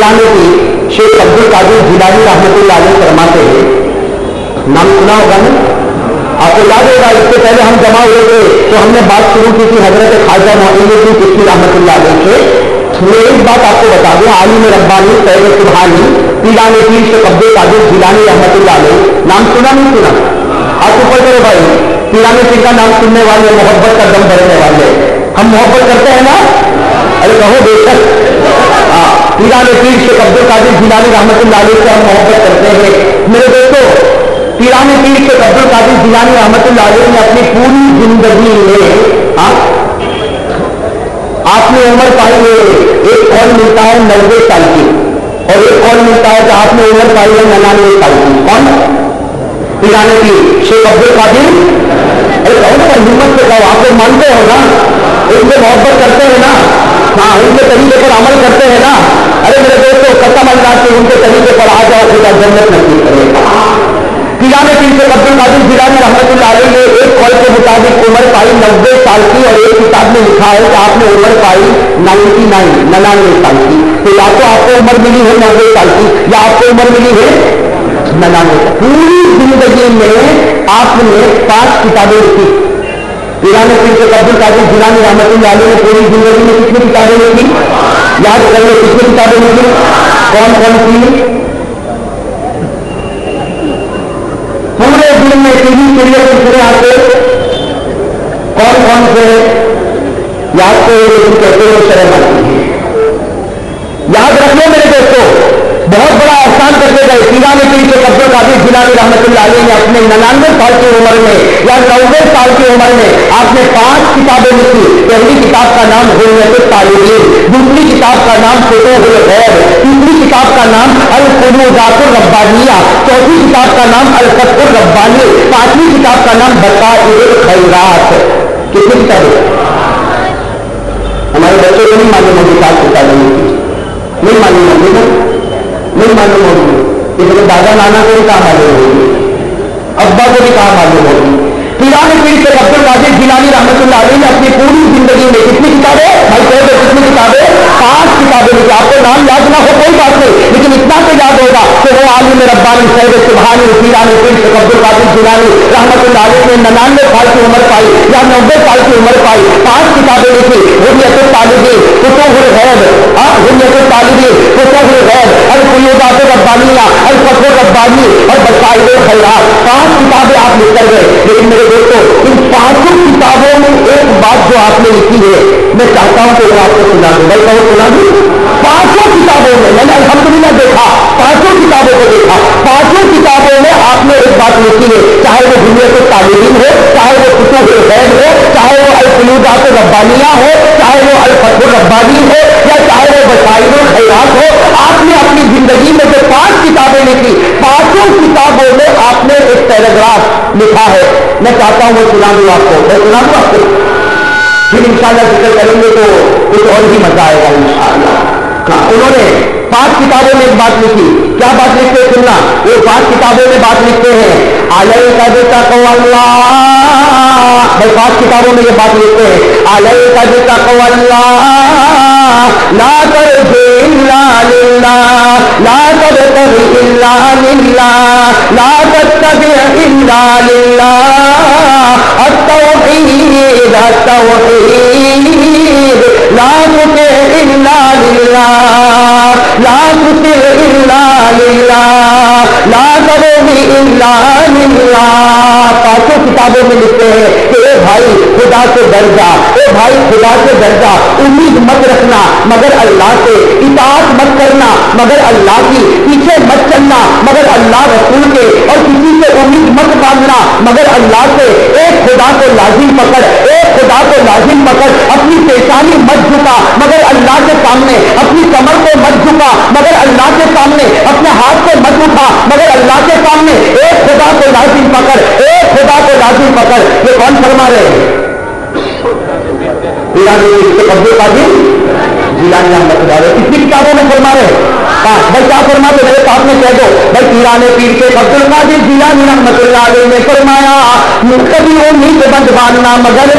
पीराने की शेख अब्दुल कादिर जिलानी रहमतुल्लाह अलैह फरमाते हैं, नाम सुना होगा ना आपको, याद होगा इससे पहले हम जमा हुए थे तो हमने बात शुरू की थी हजरत ख्वाजा मोइनुद्दीन चिश्ती रहमतुल्लाह अलैह से। मैं एक बात आपको बता दूं, आलिम रब्बानी सैयद सुबहानी पीराने पीर शेख अब्दुल कादिर जिलानी रहमतुल्लाह अलैह, नाम सुना नहीं सुना? आप ऊपर करो भाई, पीराने पीर का नाम सुनने वाले मोहब्बत का दम भरने वाले, हम मोहब्बत करते हैं ना? अरे कहो बेशक, पीराने पीर शेख अब्दुल कादिर जिलानी रहमतुल्लाह अलैह से हम मोहब्बत करते हैं। मेरे दोस्तों, पीराने पीर शेख अब्दुल कादिर जिलानी रहमतुल्लाह अलैह ने अपनी पूरी जिंदगी में आपने उम्र पाई है, एक कौन मिलता है 90 साल की और एक कौन मिलता है कि आपने उम्र पाई है 99 साल की। कौन? पीराने पीर शेख अब्दुल कादिर। अरे कहो ना, हिम्मत से कहो, आप लोग मानते हो ना, उनसे मोहब्बत करते हैं ना, हाँ उनके तरीके पर अमल करते हैं ना। अरे मेरे दोस्तों, कसम अल्लाह से उनके तरीके पर आ जाओ, खुदा जन्नत नसीब करेगा। पीराने पीर शेख अब्दुल कादिर जिलानी रहमतुल्लाह अलैह ने एक कौल के मुताबिक उम्र पाई 90 साल की और एक किताब में लिखा है कि आपने उम्र पाई 99 साल की। तो या तो आपको उम्र मिली है 90 साल की या आपको उम्र मिली है 99। पूरी जिंदगी में आपने 5 किताबें लिखी। पीराने पीर शेख अब्दुल कादिर जिलानी रहमतुल्लाह अलैह ने पूरी जिंदगी में कितनी किताबें लिखी? याद कर लो, कितनी किताबें लिखी? कौन कौन सी? पूरे दिन में टीवी सीरियल कितने आते? कौन कौन से? याद तो लेकिन कहते हुए शर्म आती है। याद रख लो मेरे दोस्तों, बहुत बड़ा एहसान करते गए। पीराने पीर शेख अब्दुल कादिर जिलानी रहमतुल्लाह अलैह ने अपने 99 साल की उम्र में या 90 साल की उम्र में आपने 5 किताबें लिखी। पहली किताब का नाम हुर्रियतुत तालिबीन, दूसरी किताब का नाम फुतूहुल गैब, तीसरी किताब का नाम अल कुनूज़ातुर रब्बानिया, चौथी किताब का नाम अल फतहुर रब्बानी, पांचवी किताब का नाम बसाइरुल खैरात। कितनी किताबें? हमारे बच्चों को नहीं मालूम होगी 7 किताबें लिखी, नहीं मालूम होगी ना, नहीं मालूम होगी। इसलिए दादा नाना को भी कहा मालूम होगी, अब्बा को भी कहा मालूम होगी। पीराने पीर शेख अब्दुल कादिर जिलानी रहमतुल्लाह अलैह ने अपनी पूरी जिंदगी में कितनी किताबें? भाई कह दो कितनी किताबें? 5 किताबें लिखी। आपको नाम याद ना हो कोई बात नहीं, लेकिन इतना तो याद होगा कि वो आलिम रब्बानी सैयद सुबहानी पीराने पीर शेख अब्दुल कादिर जिलानी रहमतुल्लाह अलैह ने 99 साल की उम्र पाई या 90 साल की उम्र पाई, 5 किताबें लिखी। हुर्रियतुत तालिबीन, फुतूहुल गैब, हुर्रियतुत तालिबीन, फुतूहुल गैब, अल कुनूज़ातुर रब्बानिया, अल फतहुर रब्बानी और बसाइरुल खैरात। 5 किताबें आप लिख कर गए। लेकिन मेरे दोस्तों, इन 5 किताबों में एक बात जो आपने लिखी है, मैं चाहता हूं कि वो आपको सुना दूं। भाई कहो सुना दूं? 5 किताबों में मैंने अल्हम्दुलिल्लाह देखा, 5 किताबों को देखा, 5 किताबों में आपने एक बात लिखी है, चाहे वो हुर्रियतुत तालिबीन हो, चाहे वो फुतूहुल गैब हो, चाहे वो अल कुनूज़ातुर रब्बानिया हो, चाहे वो अल फतहुर रब्बानी हो या चाहे वो बसाइरुल खैरात हो। आपने अपनी जिंदगी में जो 5 किताबें लिखी, 5 किताबों में आपने एक पैराग्राफ लिखा है। मैं चाहता हूं वो सुना दूं आपको, मैं सुना दूं आपको, फिर इंशाअल्लाह जिक्र करेंगे तो कुछ और भी मजा आएगा इंशाअल्लाह। उन्होंने 5 किताबों में एक बात लिखी। क्या बात लिखते हैं सुनना? वो 5 किताबों में बात लिखते हैं, अलैका बितक़वल्लाह। भाई 5 किताबों में ये बात लिखते हैं, अलैका बितक़वल्लाह, ला तरजी इल्ला लिल्लाह, ला तबतगी इल्ला लिल्लाह, ला तत्तबि इल्ला लिल्लाह, अत-तौहीद अत-तौहीद, ला तुति इल्ला लिल्लाह, ला तुति इल्ला लिल्लाह, ला तबगी इल्ला लिल्लाह। 5 किताबों में लिखते हैं कि ए भाई खुदा से डर जा, ए भाई खुदा से डर जा, उम्मीद मत रखना मगर अल्लाह से, इताअत मत करना मगर अल्लाह की, पीछे मत चलना मगर अल्लाह रसूल के, और किसी से उम्मीद मत बांधना मगर अल्लाह से। एक खुदा को लाजिम पकड़, एक खुदा को लाजिम पकड़, अपनी पेशानी मत झुका मगर अल्लाह के सामने, अपनी कमर को मत झुका मगर अल्लाह के सामने, अपने हाथ को मत उठा मगर अल्लाह के सामने। एक खुदा को लाजिम पकड़, एक खुदा को लाजिम पकड़। ये कौन फरमा रहे हैं? पीराने पीर शेख अब्दुल कादिर जिलानी रहमतुल्लाह अलैह। कितनी किताबों में फरमा रहे हैं? 5। भाई क्या फरमाते मेरे साथ में कह दो। भाई पीराने पीर शेख अब्दुल कादिर जिलानी रहमतुल्लाह अलैह ने फरमाया, कभी उम्मीद बंद बांधना मगर,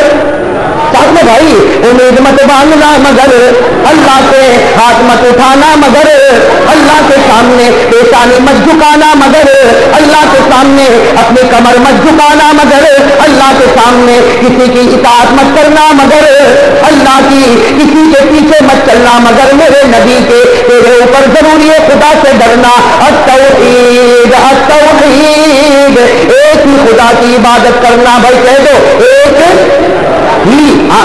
साथ میں بھائی امید مت باندھنا مگر اللہ سے ہاتھ مت اٹھانا مگر اللہ کے سامنے پیشانی مت جھکانا مگر اللہ کے سامنے اپنی کمر مت جھکانا مگر اللہ کے سامنے کسی کی اطاعت مت کرنا مگر اللہ کی کسی کے پیچھے مت چلنا مگر میرے نبی کے تیرے اوپر ضروری ہے خدا سے ڈرنا التوحید التوحید ایک ہی خدا کی عبادت کرنا بھائی کہہ دو ایک ہی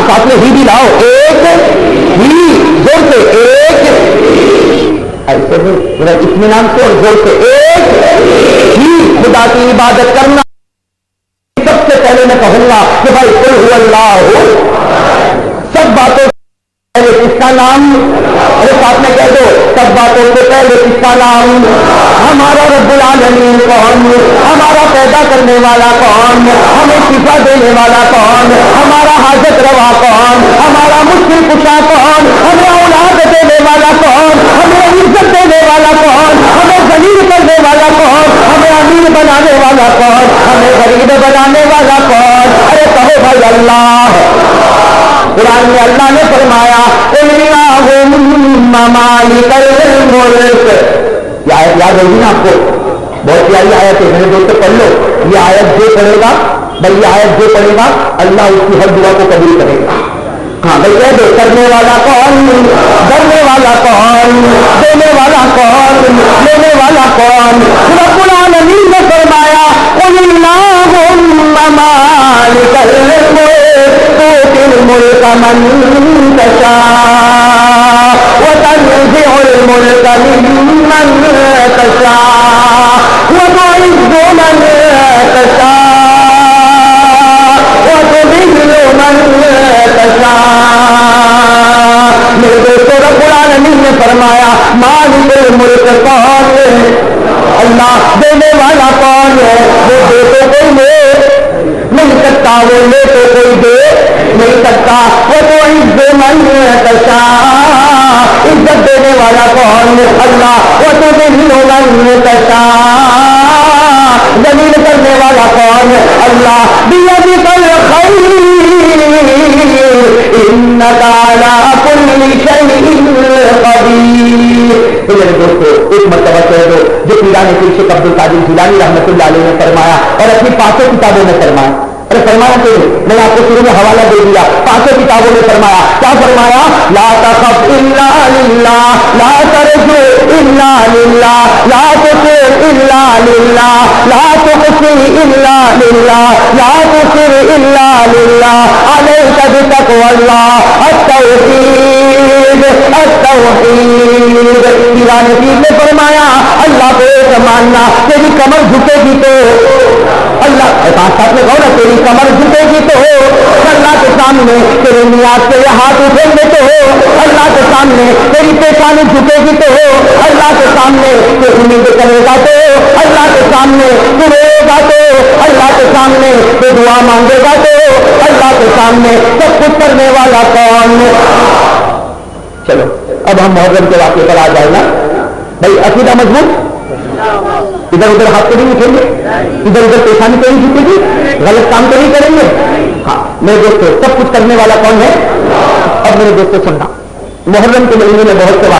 ساتھ میں ہی بھی لاؤ ایک ہی زور سے ایک ایسے بھی اطمینان سے اور زور سے ایک ہی خدا کی عبادت کرنا سب سے پہلے میں کہوں گا کہ بھائی قل هو اللہ سب باتوں پہلے کس کا نام ارے ساتھ میں کہہ دو سب باتوں سے پہلے کس کا نام ہمارا رب العالمین کون ہمارا پیدا کرنے والا کون ہمیں شفا دینے والا کون ہمارا حاجت روا کون ہمارا مشکل کشا کون ہمیں اولاد دینے والا کون ہمیں عزت دینے والا کون ہمیں ذلیل کرنے والا کون ہمیں امیر بنانے والا کون ہمیں غریب بنانے والا کون ارے کہو بھائی اللہ قرآن میں اللہ نے فرمایا مالک الملک یہ آیت یاد ہوگی نا آپ کو بہت پیاری آیت ہے میرے دوستوں پڑھ لو یہ آیت جو پڑھے گا بھائی یہ آیت جو پڑھے گا اللہ اس کی ہر دعا کو قبول کرے گا ہاں بھائی کہہ دو کرنے والا کون ڈرنے والا کون دینے والا کون لینے والا کون رب العالمین نے فرمایا قل اللہم مالک الملک تؤتی الملک من تشاء وتنزع الملك ممن تشاء وتعز من تشاء وتذل من تشاء میرے دوستو رب العالمین نے فرمایا مالک الملک کون ہے اللہ دینے والا کون ہے وہ دے تو کوئی لے نہیں سکتا وہ لے تو کوئی دے نہیں سکتا وہ تو عز من تشاء عزت دینے والا کون اللہ وہ تو ذل من تشاء ذلیل کرنے والا کون اللہ بیدک الخیر انک علی کل شیء قدیر میرے دوستو ایک مرتبہ کہہ دو جو پیران پیر شیخ عبد القادر جیلانی رحمۃ اللہ علیہ نے فرمایا اور اپنی 500 کتابوں میں فرمایا ارے فرمایا کہ میں نے آپ کو شروع میں حوالہ دے دیا 500 کتابوں میں فرمایا کیا فرمایا لا تخف الا للہ لا ترجو الا للہ لا تسر الا للہ لا تقصي الا للہ لا تسر الا للہ علیک بتقوی اللہ التوحید التوحید پیران پیر نے فرمایا اللہ کو ایک ماننا تیری کمر جھکے گی تو اللہ ساتھ میں کہو نا تیری کمر جھکے گی تو اللہ کے سامنے تیرے نیاز کے ہاتھ اٹھیں گے تو اللہ کے سامنے تیری پیشانی جھکے گی تو اللہ کے سامنے تو امید کرے گا تو اللہ کے سامنے تو روئے گا تو اللہ کے سامنے تو دعا مانگے گا تو اللہ کے سامنے سب کچھ کرنے والا کون چلو اب ہم محرم کے واقعے پر آ جائے گا بھائی عقیدہ مضبوط ادھر ادھر ہاتھ تو نہیں اٹھیں گے ادھر ادھر پیشانی تو نہیں جھکے گی غلط کام تو نہیں کریں گے ہاں میرے دوستوں سب کچھ کرنے والا کون ہے اب میرے دوستوں سننا محرم کے مہینے میں بہت سے